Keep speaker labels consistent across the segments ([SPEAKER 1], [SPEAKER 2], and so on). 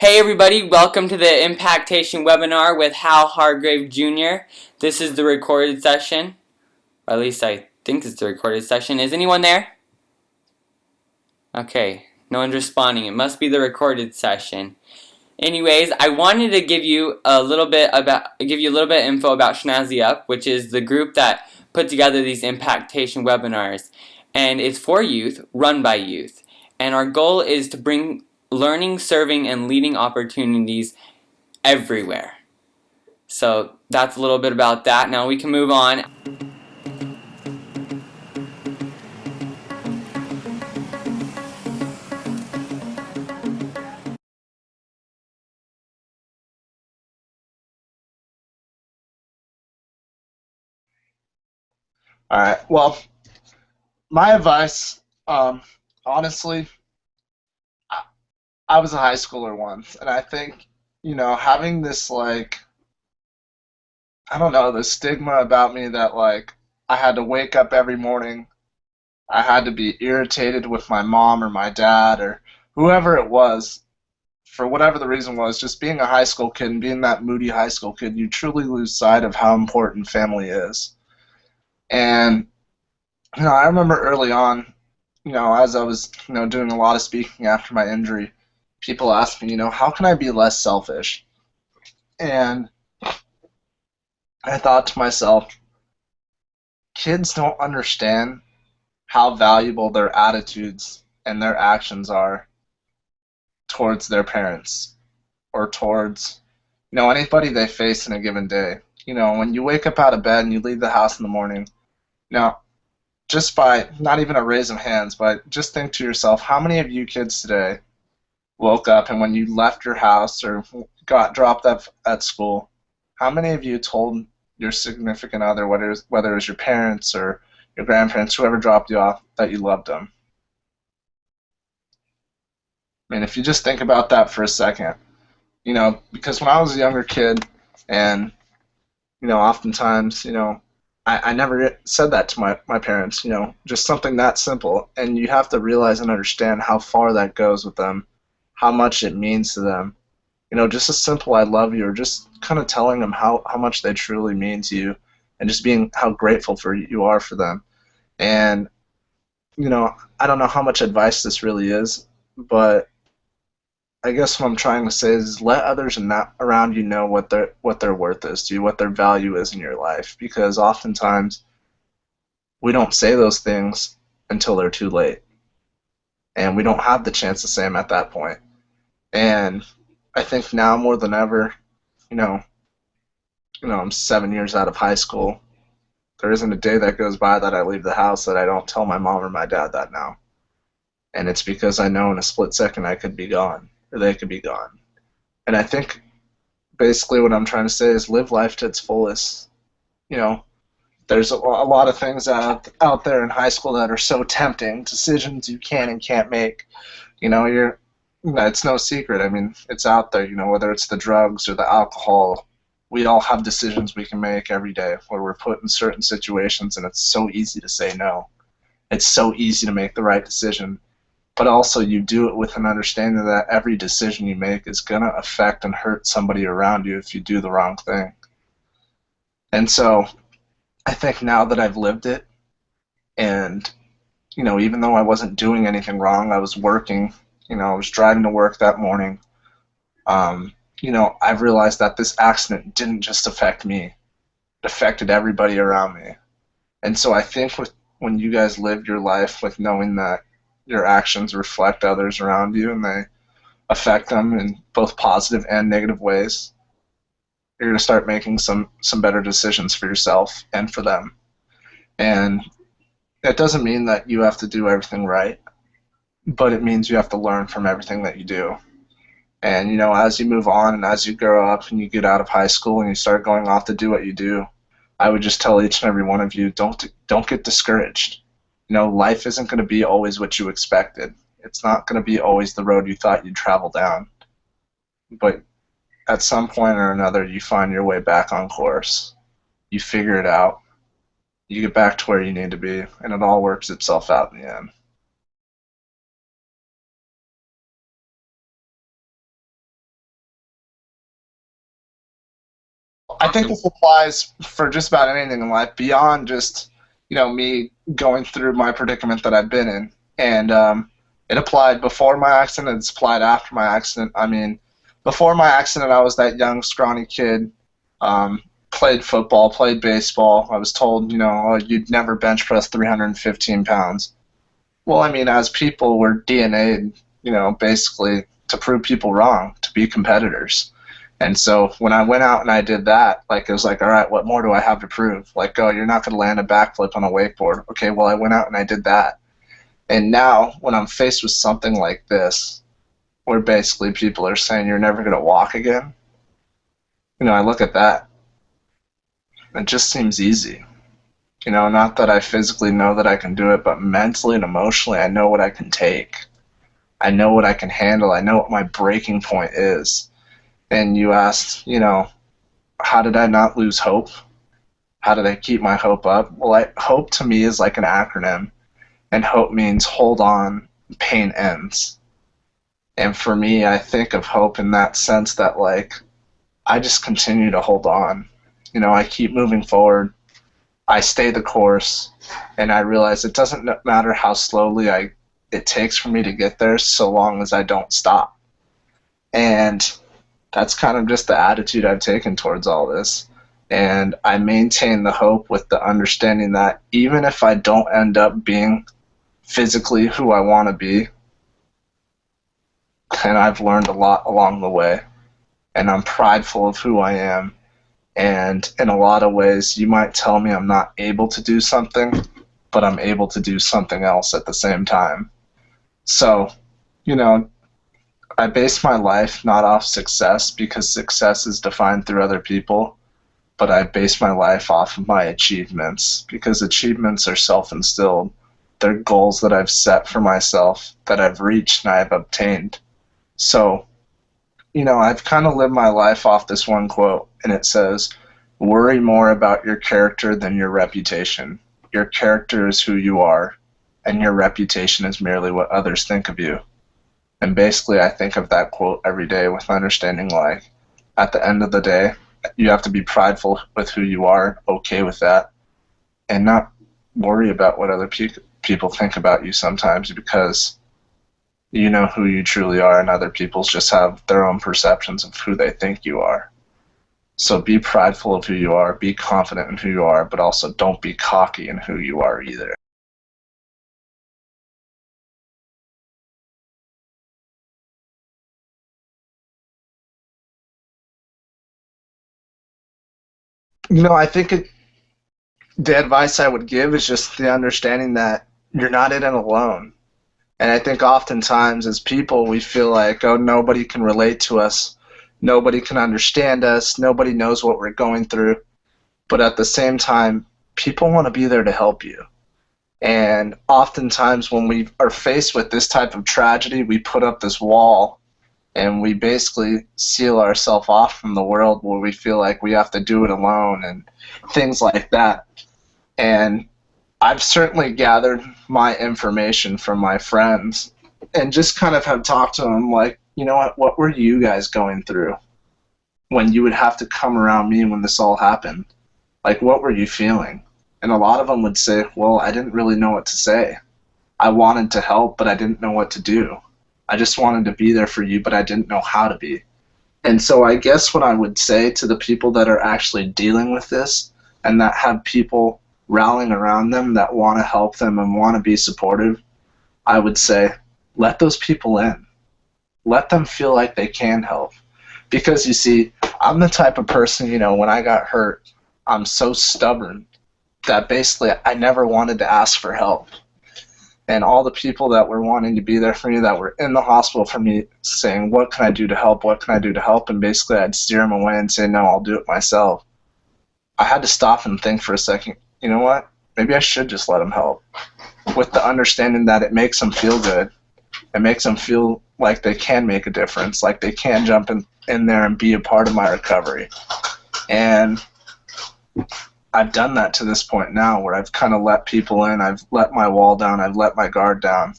[SPEAKER 1] Hey everybody, welcome to the Impactation webinar with Hal Hargave Jr. This is the recorded session. Or at least I think it's the recorded session. Is anyone there? Okay, no one's responding. It must be the recorded session. Anyways, I wanted to give you a little bit of info about Shnazzy Up, which is the group that put together these Impactation webinars. And it's for youth, run by youth. And our goal is to bring learning, serving, and leading opportunities everywhere. So that's a little bit about that. Now we can move on.
[SPEAKER 2] All right. Well, my advice, honestly, I, I was a high schooler once, and I think, having this I don't know, the stigma about me that I had to wake up every morning, I had to be irritated with my mom or my dad or whoever it was, for whatever the reason was, just being a high school kid and being that moody high school kid, you truly lose sight of how important family is. And, I remember early on, as I was, doing a lot of speaking after my injury, people asked me, how can I be less selfish? And I thought to myself, kids don't understand how valuable their attitudes and their actions are towards their parents or towards, anybody they face in a given day. When you wake up out of bed and you leave the house in the morning, now, just by not even a raise of hands, but just think to yourself, how many of you kids today woke up and when you left your house or got dropped up at school, how many of you told your significant other, whether it was your parents or your grandparents, whoever dropped you off, that you loved them? I mean, if you just think about that for a second, because when I was a younger kid and, oftentimes, I never said that to my parents, just something that simple. And you have to realize and understand how far that goes with them, how much it means to them. Just a simple I love you, or just kind of telling them how much they truly mean to you, and just being how grateful for you are for them. And, I don't know how much advice this really is, but I guess what I'm trying to say is let others around you know what their worth is to you, what their value is in your life, because oftentimes we don't say those things until they're too late, and we don't have the chance to say them at that point. And I think now more than ever, you know, I'm 7 years out of high school. There isn't a day that goes by that I leave the house that I don't tell my mom or my dad that now. And it's because I know in a split second I could be gone, or they could be gone. And I think basically what I'm trying to say is live life to its fullest. You know, there's a lot of things out there in high school that are so tempting, decisions you can and can't make. It's no secret. I mean, it's out there, whether it's the drugs or the alcohol. We all have decisions we can make every day where we're put in certain situations, and it's so easy to say no. It's so easy to make the right decision. But also you do it with an understanding that every decision you make is going to affect and hurt somebody around you if you do the wrong thing. And so I think now that I've lived it, and, even though I wasn't doing anything wrong, I was working, I was driving to work that morning, I've realized that this accident didn't just affect me. It affected everybody around me. And so I think when you guys live your life with knowing that your actions reflect others around you and they affect them in both positive and negative ways, you're going to start making some better decisions for yourself and for them. And it doesn't mean that you have to do everything right, but it means you have to learn from everything that you do. And, as you move on and as you grow up and you get out of high school and you start going off to do what you do, I would just tell each and every one of you, don't get discouraged. Life isn't going to be always what you expected. It's not going to be always the road you thought you'd travel down. But at some point or another, you find your way back on course. You figure it out. You get back to where you need to be, and it all works itself out in the end. I think this applies for just about anything in life beyond just, me going through my predicament that I've been in. And it applied before my accident. It's applied after my accident. I mean, before my accident, I was that young, scrawny kid, played football, played baseball. I was told, oh, you'd never bench press 315 pounds. Well, I mean, as people, we're DNA'd, basically to prove people wrong, to be competitors. And so when I went out and I did that, like, it was like, all right, what more do I have to prove? Like, oh, you're not going to land a backflip on a wakeboard. Okay, well, I went out and I did that. And now when I'm faced with something like this, where basically people are saying you're never going to walk again, I look at that. It just seems easy. Not that I physically know that I can do it, but mentally and emotionally, I know what I can take. I know what I can handle. I know what my breaking point is. And you asked, how did I not lose hope? How did I keep my hope up? Well, hope to me is like an acronym, and hope means hold on, pain ends. And for me, I think of hope in that sense that, like, I just continue to hold on. I keep moving forward. I stay the course, and I realize it doesn't matter how slowly it takes for me to get there, so long as I don't stop. And that's kind of just the attitude I've taken towards all this. And I maintain the hope with the understanding that even if I don't end up being physically who I want to be, and I've learned a lot along the way, and I'm prideful of who I am, and in a lot of ways you might tell me I'm not able to do something, but I'm able to do something else at the same time. So, I base my life not off success, because success is defined through other people, but I base my life off of my achievements, because achievements are self-instilled. They're goals that I've set for myself, that I've reached and I've obtained. So, I've kind of lived my life off this one quote, and it says, worry more about your character than your reputation. Your character is who you are, and your reputation is merely what others think of you. And basically, I think of that quote every day with understanding, like, at the end of the day, you have to be prideful with who you are, okay with that, and not worry about what other people think about you sometimes, because you know who you truly are, and other people just have their own perceptions of who they think you are. So be prideful of who you are, be confident in who you are, but also don't be cocky in who you are either. I think the advice I would give is just the understanding that you're not in it alone. And I think oftentimes as people, we feel like, oh, nobody can relate to us. Nobody can understand us. Nobody knows what we're going through. But at the same time, people want to be there to help you. And oftentimes when we are faced with this type of tragedy, we put up this wall and we basically seal ourselves off from the world, where we feel like we have to do it alone and things like that. And I've certainly gathered my information from my friends and just kind of have talked to them like, what were you guys going through when you would have to come around me when this all happened? Like, what were you feeling? And a lot of them would say, well, I didn't really know what to say. I wanted to help, but I didn't know what to do. I just wanted to be there for you, but I didn't know how to be. And so I guess what I would say to the people that are actually dealing with this and that have people rallying around them that want to help them and want to be supportive, I would say, let those people in. Let them feel like they can help. Because, you see, I'm the type of person, when I got hurt, I'm so stubborn that basically I never wanted to ask for help. And all the people that were wanting to be there for me, that were in the hospital for me, saying, what can I do to help? What can I do to help? And basically I'd steer them away and say, no, I'll do it myself. I had to stop and think for a second, you know what? Maybe I should just let them help. With the understanding that it makes them feel good. It makes them feel like they can make a difference, like they can jump in there and be a part of my recovery. And I've done that to this point now, where I've kind of let people in, I've let my wall down, I've let my guard down.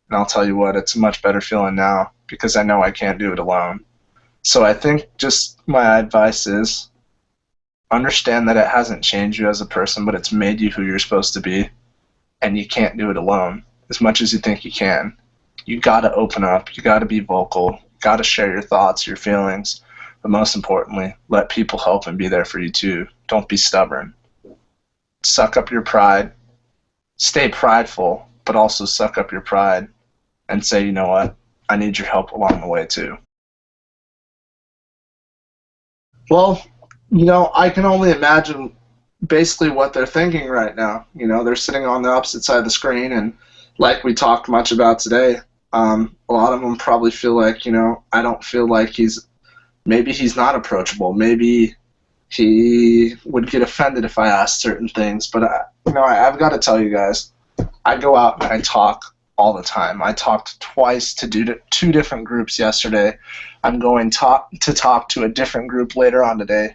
[SPEAKER 2] And I'll tell you what, it's a much better feeling now, because I know I can't do it alone. So I think just my advice is, Understand that it hasn't changed you as a person, but it's made you who you're supposed to be, and you can't do it alone as much as you think you can. You gotta open up, you gotta be vocal, you gotta share your thoughts, your feelings, but most importantly, let people help and be there for you too. Don't be stubborn. Suck up your pride, stay prideful, but also suck up your pride and say, you know what, I need your help along the way too. Well, I can only imagine basically what they're thinking right now. They're sitting on the opposite side of the screen, and like we talked much about today, a lot of them probably feel like, I don't feel like maybe he's not approachable. Maybe he would get offended if I asked certain things. But, I've got to tell you guys, I go out and I talk all the time. I talked twice to two different groups yesterday. I'm going to talk to a different group later on today.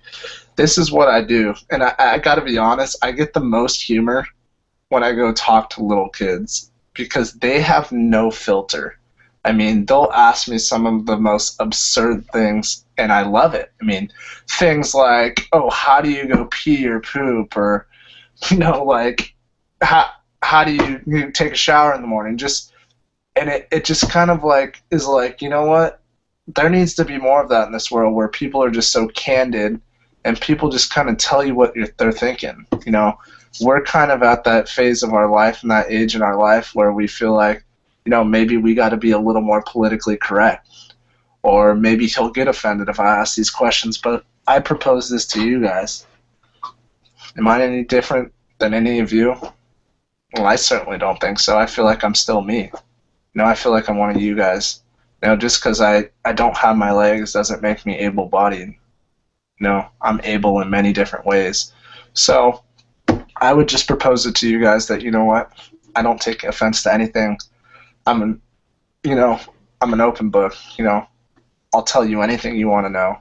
[SPEAKER 2] This is what I do. And I got to be honest, I get the most humor when I go talk to little kids because they have no filter. I mean, they'll ask me some of the most absurd things, and I love it. I mean, things like, oh, how do you go pee or poop? Or, like, how do you take a shower in the morning? And it just kind of like is like, you know what? There needs to be more of that in this world where people are just so candid and people just kind of tell you what they're thinking. We're kind of at that phase of our life and that age in our life where we feel like, maybe we got to be a little more politically correct, or maybe he'll get offended if I ask these questions. But I propose this to you guys. Am I any different than any of you? Well, I certainly don't think so. I feel like I'm still me. I feel like I'm one of you guys. Just because I don't have my legs doesn't make me able-bodied. I'm able in many different ways. So I would just propose it to you guys that, you know what, I don't take offense to anything. I'm an open book. I'll tell you anything you want to know.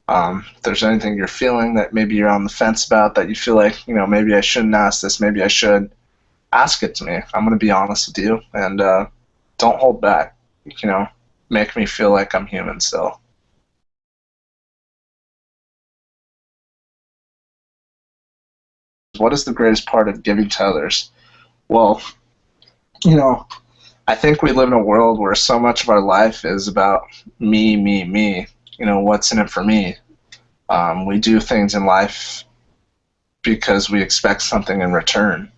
[SPEAKER 2] If there's anything you're feeling that maybe you're on the fence about, that you feel like, maybe I shouldn't ask this, maybe I should, ask it to me. I'm going to be honest with you, and don't hold back. Make me feel like I'm human still. What is the greatest part of giving to others? Well, I think we live in a world where so much of our life is about me, me, me. What's in it for me? We do things in life because we expect something in return.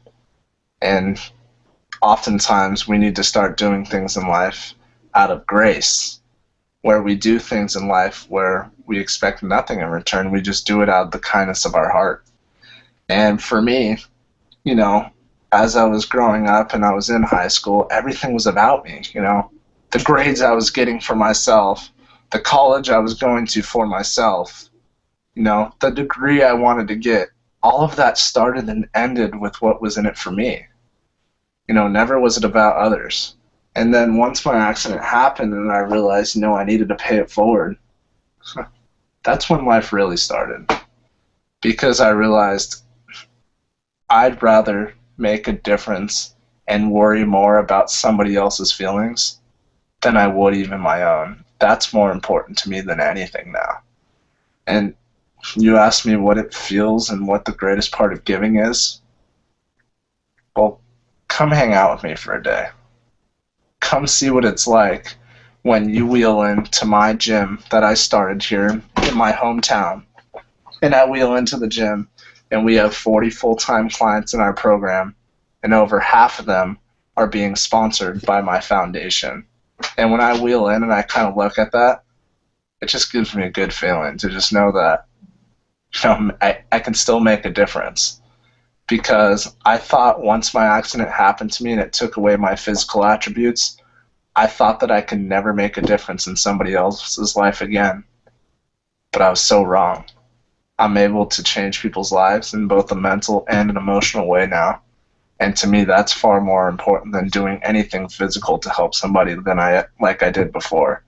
[SPEAKER 2] And oftentimes we need to start doing things in life out of grace, where we do things in life where we expect nothing in return. We just do it out of the kindness of our heart. And for me, as I was growing up and I was in high school, everything was about me. The grades I was getting for myself, the college I was going to for myself, the degree I wanted to get, all of that started and ended with what was in it for me. Never was it about others. And then once my accident happened and I realized, I needed to pay it forward, that's when life really started. Because I realized I'd rather make a difference and worry more about somebody else's feelings than I would even my own. That's more important to me than anything now. And you asked me what it feels and what the greatest part of giving is. Well, come hang out with me for a day. Come see what it's like when you wheel into my gym that I started here in my hometown. And I wheel into the gym, and we have 40 full-time clients in our program, and over half of them are being sponsored by my foundation. And when I wheel in and I kind of look at that, it just gives me a good feeling to just know that I can still make a difference. Because I thought once my accident happened to me and it took away my physical attributes, I thought that I could never make a difference in somebody else's life again. But I was so wrong. I'm able to change people's lives in both a mental and an emotional way now. And to me, that's far more important than doing anything physical to help somebody than I did before.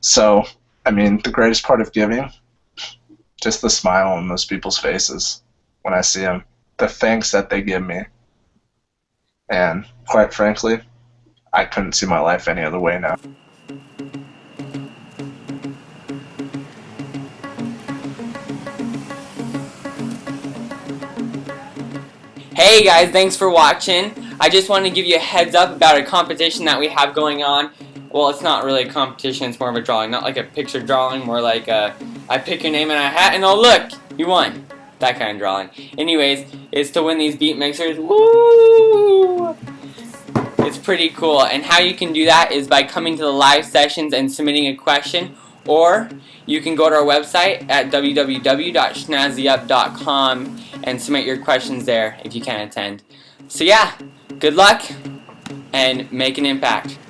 [SPEAKER 2] So, the greatest part of giving, just the smile on those people's faces when I see them. The thanks that they give me. And quite frankly, I couldn't see my life any other way now.
[SPEAKER 1] Hey guys, thanks for watching. I just wanted to give you a heads up about a competition that we have going on. Well, it's not really a competition, it's more of a drawing. Not like a picture drawing, more like I pick your name in a hat and oh look, you won. That kind of drawing. Anyways, it's to win these beat mixers. Woo! It's pretty cool. And how you can do that is by coming to the live sessions and submitting a question, or you can go to our website at www.shnazzyup.com and submit your questions there if you can't attend. So yeah, good luck and make an impact.